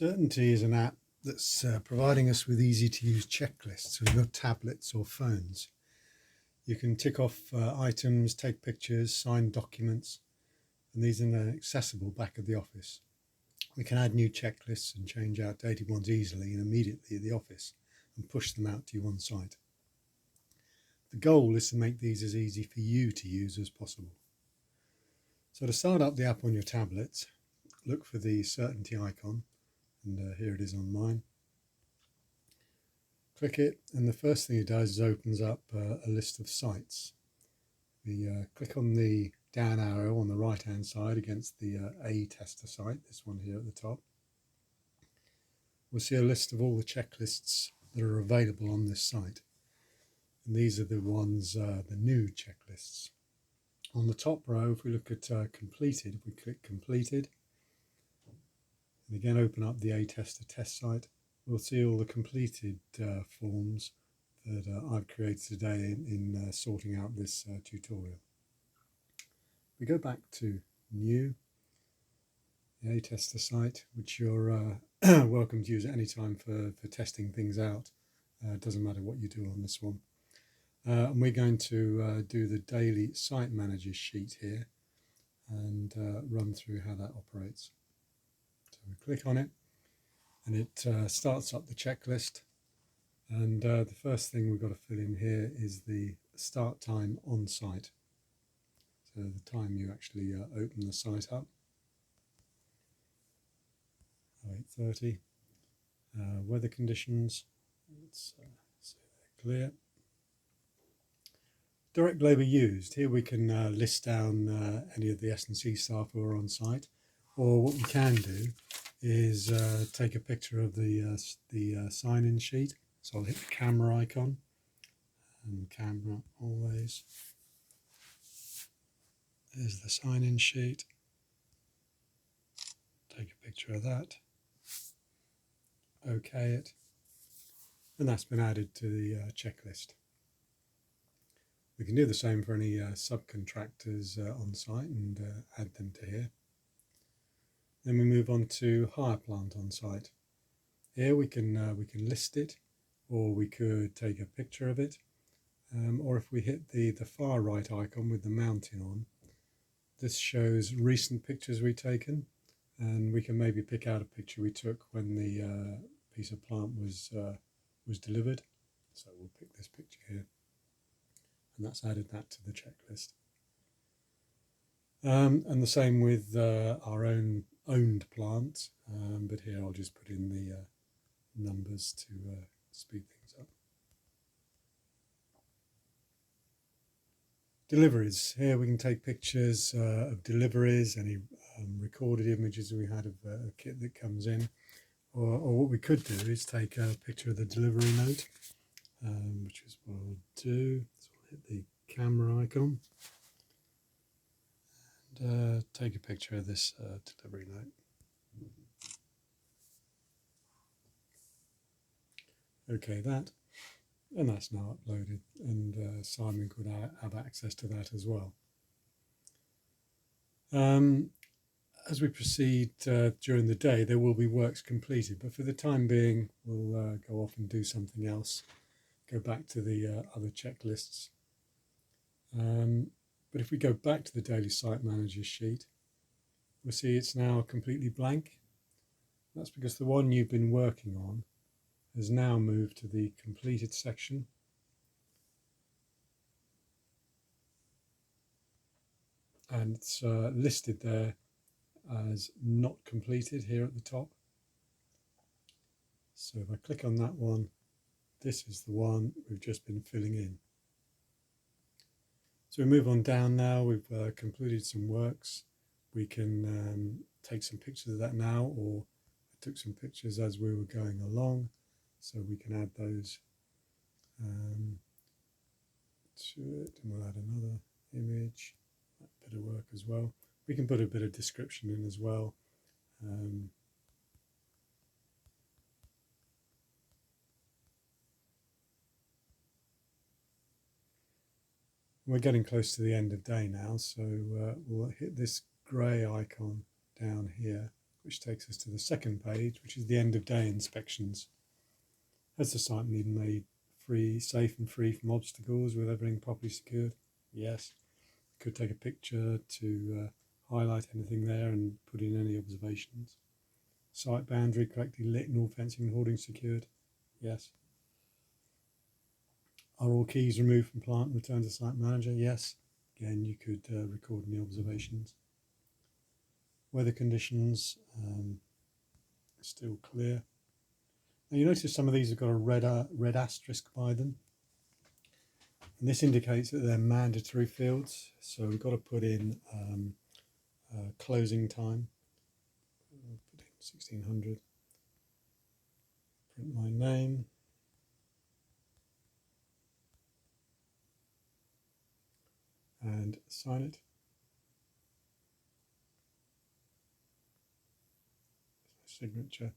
S&C is an app that's providing us with easy to use checklists on your tablets or phones. You can tick off items, take pictures, sign documents, and these are now accessible back at the office. We can add new checklists and change outdated ones easily and immediately at the office and push them out to you on site. The goal is to make these as easy for you to use as possible. So to start up the app on your tablet, look for the S&C icon, and here it is on mine. Click it, and the first thing it does is opens up a list of sites. We click on the down arrow on the right hand side against the A tester site, this one here at the top. We'll see a list of all the checklists that are available on this site, and these are the ones, the new checklists. On the top row, if we look at completed, if we click completed and again open up the A tester test site, we'll see all the completed forms that I've created today in sorting out this tutorial. We go back to new, the A tester site, which you're welcome to use at any time for testing things out. Doesn't matter what you do on this one. And we're going to do the daily site manager sheet here and run through how that operates. So we click on it, and it starts up the checklist, and the first thing we've got to fill in here is the start time on site, so the time you actually open the site up. 8:30. Weather conditions, let's say they're clear. Direct labour used. Here we can list down any of the S&C staff who are on site, or what we can do is take a picture of the sign-in sheet. So I'll hit the camera icon, and camera always. There's the sign-in sheet. Take a picture of that. OK it, and that's been added to the checklist. We can do the same for any subcontractors on site and add them to here. Then we move on to hire plant on site. Here we can list it, or we could take a picture of it, or if we hit the far right icon with the mountain on, this shows recent pictures we've taken, and we can maybe pick out a picture we took when the piece of plant was delivered. So we'll pick this picture here, and that's added that to the checklist. And the same with our own owned plant, but here I'll just put in the numbers to speed things up. Deliveries. Here we can take pictures of deliveries, any recorded images we had of a kit that comes in, or what we could do is take a picture of the delivery note, which is what I'll do. So I'll hit the camera icon and take a picture of this delivery note. OK that, and that's now uploaded, and Simon could have access to that as well. As we proceed during the day, there will be works completed, but for the time being we'll go off and do something else, go back to the other checklists. But if we go back to the daily site manager sheet, we'll see it's now completely blank. That's because the one you've been working on has now moved to the completed section. And it's listed there as not completed here at the top. So if I click on that one, this is the one we've just been filling in. So we move on down now. We've completed some works. We can take some pictures of that now, or I took some pictures as we were going along, so we can add those to it, and we'll add another image, that bit of work as well. We can put a bit of description in as well. We're getting close to the end of day now, so we'll hit this grey icon down here which takes us to the second page, which is the end of day inspections. Has the site been made safe and free from obstacles with everything properly secured? Yes. Could take a picture to highlight anything there and put in any observations. Site boundary correctly lit and all fencing and hoarding secured? Yes. Are all keys removed from plant and returned to site manager? Yes. Again, you could record any observations. Weather conditions, still clear. Now you notice some of these have got a red asterisk by them. And this indicates that they're mandatory fields. So we've got to put in closing time. I'll put in 1600. Print my name. And sign it. Signature.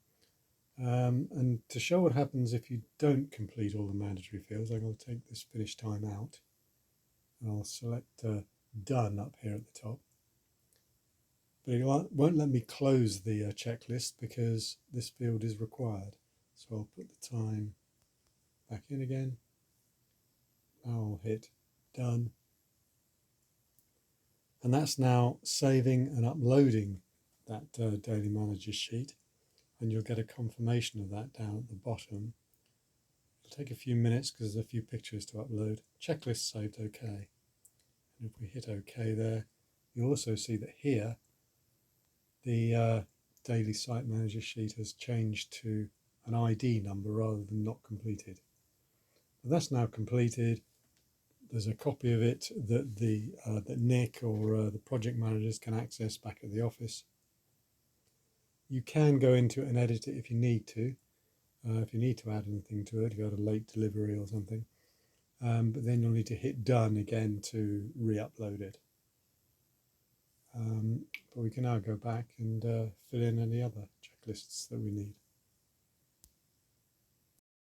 And to show what happens if you don't complete all the mandatory fields, I'm going to take this finish time out. And I'll select done up here at the top. But it won't let me close the checklist because this field is required. So I'll put the time back in again. Now I'll hit done. And that's now saving and uploading that Daily Manager sheet. And you'll get a confirmation of that down at the bottom. It'll take a few minutes because there's a few pictures to upload. Checklist saved OK. And if we hit OK there, you'll also see that here the Daily Site Manager sheet has changed to an ID number rather than not completed. But that's now completed. There's a copy of it that that Nick or the project managers can access back at the office. You can go into it and edit it if you need to. If you need to add anything to it, if you had a late delivery or something. But then you'll need to hit done again to re-upload it. But we can now go back and fill in any other checklists that we need.